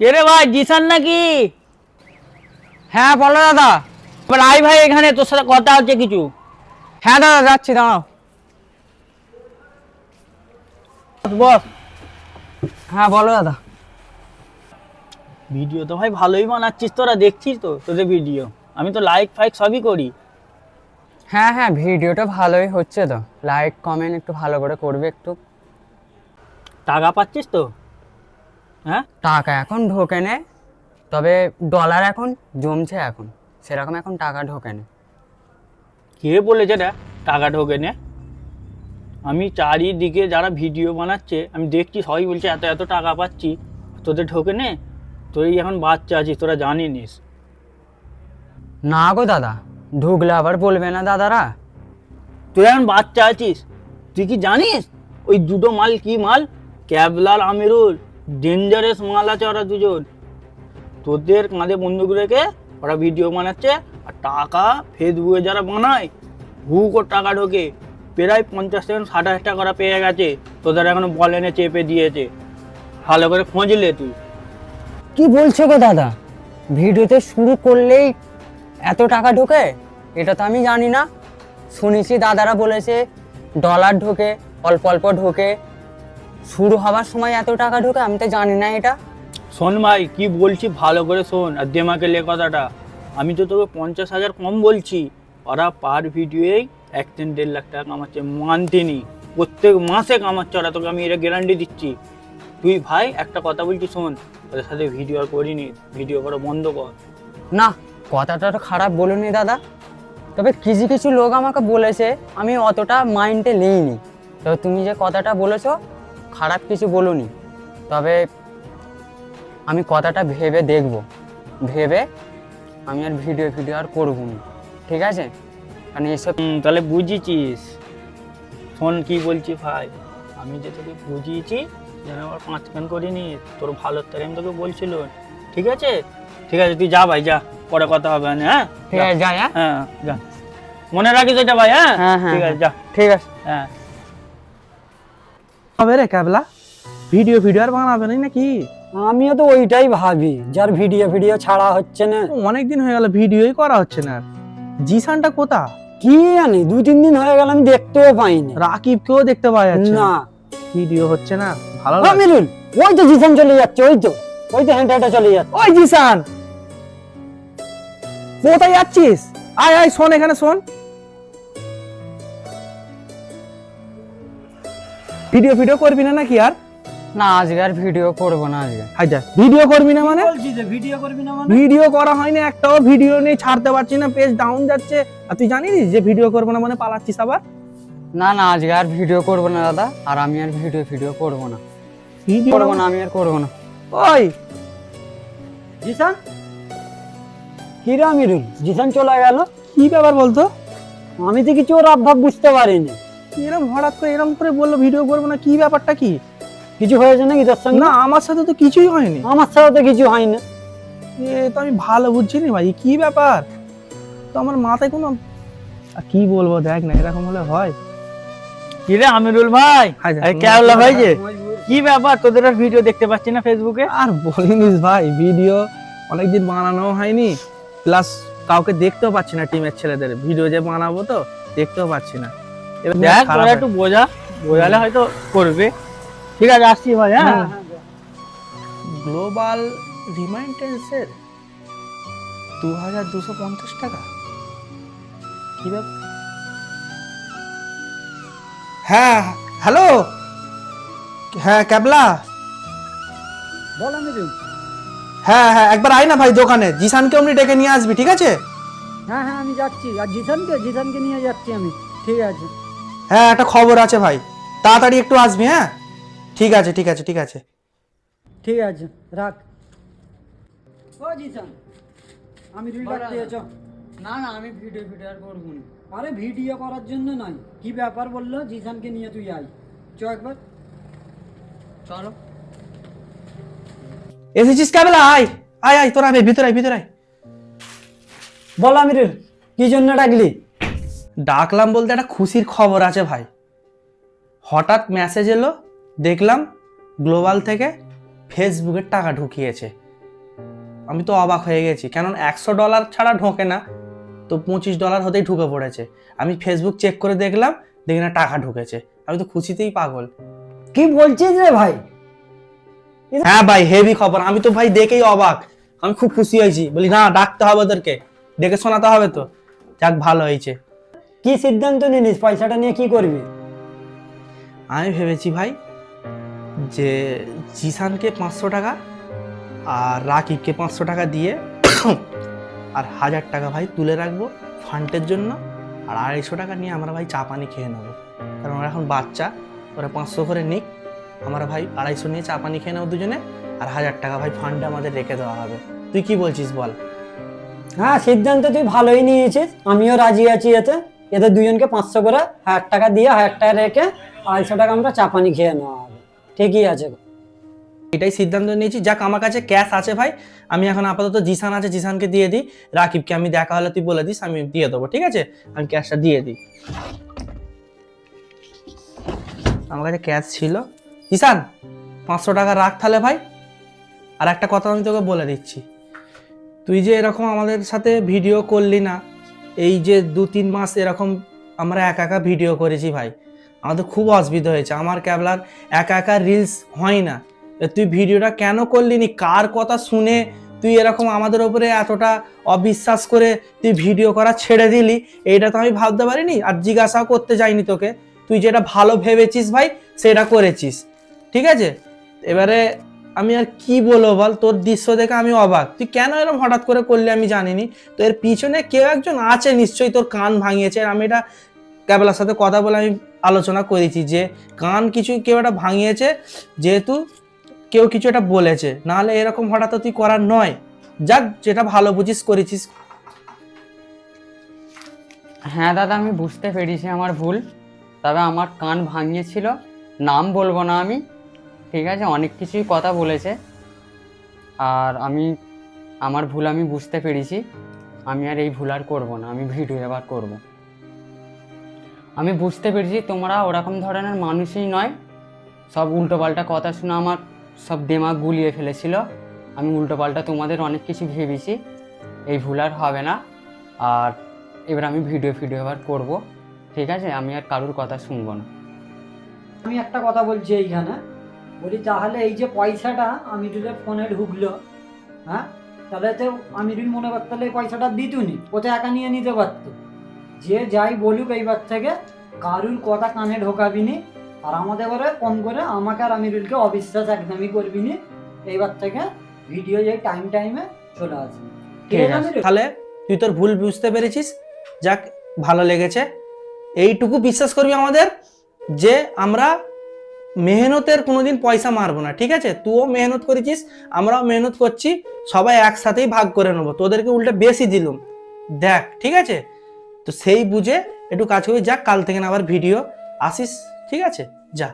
কে রে ভাই, জিসান নাকি? হ্যাঁ বলো দাদা। এবার আই ভাই, এখানে তোর সাথে কথা হচ্ছে কিছু। হ্যাঁ দাদা যাচ্ছি, দাঁড়াও। বস। হ্যাঁ বলো দাদা। ভিডিও তো ভাই ভালোই বানাচ্ছিস, তোরা দেখছিস তো তোদের ভিডিও। আমি তো লাইক ফাইক সবই করি। হ্যাঁ হ্যাঁ ভিডিওটা ভালোই হচ্ছে তো, লাইক কমেন্ট একটু ভালো করে করবে একটু। টাকা পাচ্ছিস তো? হ্যাঁ, টাকা এখন ঢোকে নে, তবে ডলার এখন জমছে, এখন সেরকম এখন টাকা ঢোকে না। কে বলেছে রে টাকা ঢোকে না? আমি চারিদিকে যারা ভিডিও বানাচ্ছে আমি দেখছি, সবাই বলছে এত এত টাকা পাচ্ছি। তোদের ঢোকে নে? তুই এখন বাচ্চা আছিস, তোরা জানিনিস। না গো দাদা, ঢুকলে আবার বলবে না দাদারা। তুই এখন বাচ্চা আছিস, তুই কি জানিস ওই দুটো মাল কি মাল? ক্যাবলাল আমিরুল, ডেঞ্জারাস মাল আছে ওরা দুজন। তোদের কাঁধে বন্দুক রেখে ওরা ভিডিও বানাচ্ছে, আর টাকা ফেসবুকে যারা বানায় হুক ওর টাকা ঢোকে। প্রায় 50 থেকে 60,000 টাকা ওরা পেয়ে গেছে, তোদের এখনো বলেনে চেপে দিয়েছে। ভালো করে খোঁজলে তুই? কি বলছো গো দাদা, ভিডিওতে শুরু করলেই এত টাকা ঢোকে? এটা তো আমি জানি না। শুনেছি দাদারা বলেছে ডলার ঢোকে, অল্প অল্প ঢোকে, শুরু হওয়ার সময় এত টাকা ঢোকে। আমি তো জানি না এটা। শোন ভাই, কি বলছি ভালো করে শোন, আর দেমাকে লে কথাটা। আমি তো তোকে 50,000 কম বলছি। ওরা পার ভিডিওই 1-1.5 লাখ টাকা কামাচ্ছে মান্থলি, প্রত্যেক মাসে কামাচ্ছে ওরা, তোকে আমি এটা গ্যারান্টি দিচ্ছি। তুই ভাই একটা কথা বলছি শোন, ওদের সাথে ভিডিও আর করিনি, ভিডিও করা বন্ধ কর। না, কথাটা তো খারাপ বলিনি দাদা, তবে কিছু কিছু লোক আমাকে বলেছে, আমি অতটা মাইন্ডে নিইনি। তবে তুমি যে কথাটা বলেছো, খারাপ কিছু বলুনি, তবে আমি কথাটা ভেবে দেখব, ভেবে আমি আর ভিডিও আর করবো না, ঠিক আছে? কারণ এসব তাহলে বুঝেছিস? শোন কি বলছি ভাই, আমি যে তোকে বুঝিয়েছি যেন আবার 5 কান করিনি, তোর ভালোর তাই আমি তোকে বলছিল। ঠিক আছে, ঠিক আছে, তুই যা ভাই, যা, পরে কথা হবে না। হ্যাঁ ঠিক আছে, যাই। হ্যাঁ যা, মনে রাখিস এটা ভাই। হ্যাঁ হ্যাঁ হ্যাঁ ঠিক আছে, যা। ঠিক আছে। হ্যাঁ, হবে রে ক্যাবলা, ভিডিও আর বানাবে না নাকি? আমিও তো ওইটাই ভাবি, যার ভিডিও ছাড়া হচ্ছে না। অনেকদিন হয়ে গেল ভিডিওই করা হচ্ছে না। জিসানটা কোথা? কি জানি, 2-3 দিন হয়ে গেল, আমি দেখতেও পাইনি। রাকিবকেও দেখতে পাওয়া যাচ্ছে না, ভিডিও হচ্ছে না, ভালো লাগে। আমিরুল, ওই তো জিসান চলে যাচ্ছে, ওই তো হেঁটে হেঁটে চলে যাচ্ছে। ওই জিসান, কোথায় যাচ্ছিস? আয় আয়, শোন এখানে শোন। ভিডিও করবি না নাকি আর? না, আজকে আর ভিডিও করবো না আজকে। হাই যা, ভিডিও করবি না মানে? বলছি যে ভিডিও করবি না মানে? ভিডিও করা হয়নি, একটাও ভিডিও নেই, ছাড়তে পারছি না, পেজ ডাউন যাচ্ছে। আর তুই জানিস যে ভিডিও করবো না মানে পালাচ্ছিস আবার? না না, আজকে আর ভিডিও করবো না দাদা, আর আমি আর ভিডিও করবো না, ভিডিও করবো না, আমি আর করবো না। ওই জিসান, কি রে আমিরুল, জিসান চলে গেল? কি ব্যাপার বলতো? আমি তো কিছু ওর আবভাব বুঝতে পারিনি। এরকম হঠাৎ করে এরকম করে বললো ভিডিও করবো না, কি ব্যাপারটা কি? কিছু হয়েছে নাকি তোর সঙ্গে? না, আমার সাথে তো কিছুই হয়নি। আমার সাথে তো কিছু হয় না। এ তো আমি ভালো বুঝছি না ভাই, কি ব্যাপার? তো আমার মাথায় কোনো, আর কি বলবো, দেখ না, এরকম হলে হয়? কি রে আমিরুল ভাই, হাই যা। কেমন ভাই যে কি ব্যাপার, তোদের আর ভিডিও দেখতে পাচ্ছি না ফেসবুকে? আর বলিনিস ভাই, ভিডিও অনেকদিন বানানো হয়নি, প্লাস কাউকে দেখতেও পাচ্ছি না, টিমের ছেলেদের ভিডিও যে বানাবো তো দেখতেও পাচ্ছি না। এবার দেখ খারাপ তোরা হয়। একটু বোঝালে হয়তো করবে। ঠিক আছে, আসছি ভাই। হ্যাঁ, গ্লোবাল রিমাইন্ডেন্সের 2250 টাকা, কি ব্যাপার? হ্যাঁ হ্যালো, হ্যাঁ ক্যাবলা, বল আমিরুল। হ্যাঁ হ্যাঁ একবার আয় না ভাই দোকানে, জিসানকে অমনি ডেকে নিয়ে আসবি, ঠিক আছে? হ্যাঁ আমি যাচ্ছি। আর জিসানকে নিয়ে যাচ্ছি আমি। ঠিক আছে। হ্যাঁ একটা খবর আছে ভাই, তাড়াতাড়ি একটু আসবি। হ্যাঁ ঠিক আছে ঠিক আছে ঠিক আছে। ঠিক আছে, রাখ। ও জিসান, আমিরুল ডাকতে এসো। না না, আমি ভিডিও আর করবো না। আরে ভিডিও করার জন্য নয়, কি ব্যাপার বললো, জিসানকে নিয়ে তুই আয়। চ একবার। চলো। এসেছিস ক্যাবলা, আয় আয় আয়, তোরা আয়, ভিতরে আয় ভিতরে আয়। বল আমিরুল, কি জন্য ডাকলি? ডাকলাম বলতে একটা খুশির খবর আছে ভাই। হঠাৎ মেসেজ এলো, দেখলাম গ্লোবাল থেকে ফেসবুকের টাকা ঢুকিয়েছে। আমি তো অবাক হয়ে গেছি, কারণ $100 ছাড়া ঢোকে না, তো $25 হতেই ঢুকে পড়েছে। আমি ফেসবুক চেক করে দেখলাম, দেখি না টাকা ঢুকেছে। আমি তো খুশিতেই পাগল। কি বলছিস রে ভাই? হ্যাঁ ভাই, হেভি খবর। আমি তো ভাই দেখেই অবাক, আমি খুব খুশি হয়েছি। বলি না, ডাকতে হবে ওদেরকে, ডেকে শোনাতে হবে। তো যাক, ভালো হয়েছে। কি সিদ্ধান্ত নিলিস? পয়সাটা নিয়ে কি করবি? আমি ভেবেছি ভাই যে জিসানকে 500 টাকা আর রাকিবকে 500 টাকা দিয়ে আর 1000 টাকা ভাই তুলে রাখবো ফান্ডের জন্য, আর 250 টাকা নিয়ে আমরা ভাই চা পানি খেয়ে নেবো। কারণ ওরা এখন বাচ্চা, ওরা 500 করে নিক, আমরা ভাই 250 নিয়ে চা পানি খেয়ে নেবো দুজনে, আর 1000 টাকা ভাই ফান্ডে আমাদের রেখে দেওয়া হবে। তুই কি বলছিস বল? হ্যাঁ, সিদ্ধান্ত তুই ভালোই নিয়েছিস, আমিও রাজি আছি এতে। এদের দুজনকে 500 করে 1000 টাকা দিয়ে 1000 টাকা রেখে 250 টাকা আমরা চা পানি খেয়ে নেওয়া হবে। ঠিকই আছে। এটাই সিদ্ধান্ত নিয়েছি। যাক, আমার কাছে ক্যাশ আছে ভাই, আমি এখন আপাতত জিসান আছে, জিসানকে দিয়ে দিই। রাকিবকে আমি দেখা হলে তুই বলে দিস, আমি দিয়ে দেবো, ঠিক আছে? আমি ক্যাশটা দিয়ে দিই। আমার কাছে ক্যাশ ছিল। জিসান, 500 টাকা রাখ তাহলে ভাই। আর একটা কথা আমি তোকে বলে দিচ্ছি, তুই যে এরকম আমাদের সাথে ভিডিও করলি না, এই যে 2-3 মাস এরকম আমরা একা একা ভিডিও করেছি ভাই, আমাদের খুব অসুবিধা হয়েছে। আমার ক্যাবলার একা একা রিলস হয় না। তুই ভিডিওটা কেন করলি নি? কার কথা শুনে তুই এরকম আমাদের ওপরে এতটা অবিশ্বাস করে তুই ভিডিও করা ছেড়ে দিলি, এইটা তো আমি ভাবতে পারিনি, আর জিজ্ঞাসাও করতে যাইনি তোকে। তুই যেটা ভালো ভেবেছিস ভাই, সেটা করেছিস, ঠিক আছে? এবারে আমি আর কি বলবো বল, তোর দৃশ্য দেখে আমি অবাক। তুই কেন এরকম হঠাৎ করে করলি আমি জানিনি। তো এর পিছনে কেউ একজন আছে নিশ্চয়ই, তোর কান ভাঙিয়েছে। আমি এটা ক্যাবলার সাথে কথা বলে আমি আলোচনা করেছি যে কান কিছু কেউ একটা ভাঙিয়েছে, যেহেতু কেউ কিছু একটা বলেছে, নাহলে এরকম হঠাৎ তুই করার নয়। যাক, যেটা ভালো বুঝিস করেছিস। হ্যাঁ দাদা, আমি বুঝতে পেরেছি আমার ভুল। তবে আমার কান ভাঙিয়েছিল, নাম বলবো না আমি, ঠিক আছে? অনেক কিছুই কথা বলেছে, আর আমার ভুল আমি বুঝতে পেরেছি। আমি আর এই ভুল আর করবো না, আমি ভিডিও এবার করব। আমি বুঝতে পেরেছি তোমরা ওরকম ধরনের মানুষই নয়। সব উল্টোপাল্টা কথা শুনে আমার সব দিমাগ গুলিয়ে ফেলেছিল। আমি উল্টোপাল্টা তোমাদের অনেক কিছু ভেবেছি। এই ভুল আর হবে না। আর এবার আমি ভিডিও এবার করব, ঠিক আছে? আমি আর কারোর কথা শুনবো না। আমি একটা কথা বলছি এইখানে, বলি তাহলে এই যে পয়সাটা আমিরুলের ফোনে ঢুকলো, হ্যাঁ, তাহলে তো আমিরুল মনে করতে হলে এই পয়সাটা দিতুনি, ও তো একা নিয়ে নিতে পারতো। যে যাই বলুক এইবার থেকে কারুর কথা কানে ঢোকাবি নি, আর আমাদের ঘরে কম করে আমাকে আর আমিরুলকে অবিশ্বাস একদমই করবি নি। এইবার থেকে ভিডিও যে টাইমে চলে আসবে, ঠিক আছে আমিরুল? তাহলে তুই তোর ভুল বুঝতে পেরেছিস, যাক ভালো লেগেছে। এইটুকু বিশ্বাস করবি আমাদের যে আমরা মেহনতের কোনোদিন পয়সা মারবো না, ঠিক আছে? তুইও মেহনত করেছিস, আমরাও মেহনত করছি, সবাই একসাথেই ভাগ করে নেবো। তোদেরকে উল্টে বেশি দিলুম, দেখ, ঠিক আছে? তো সেই বুঝে একটু কাজ করি। যাক, কাল থেকে না আবার ভিডিও আসিস, ঠিক আছে? যা।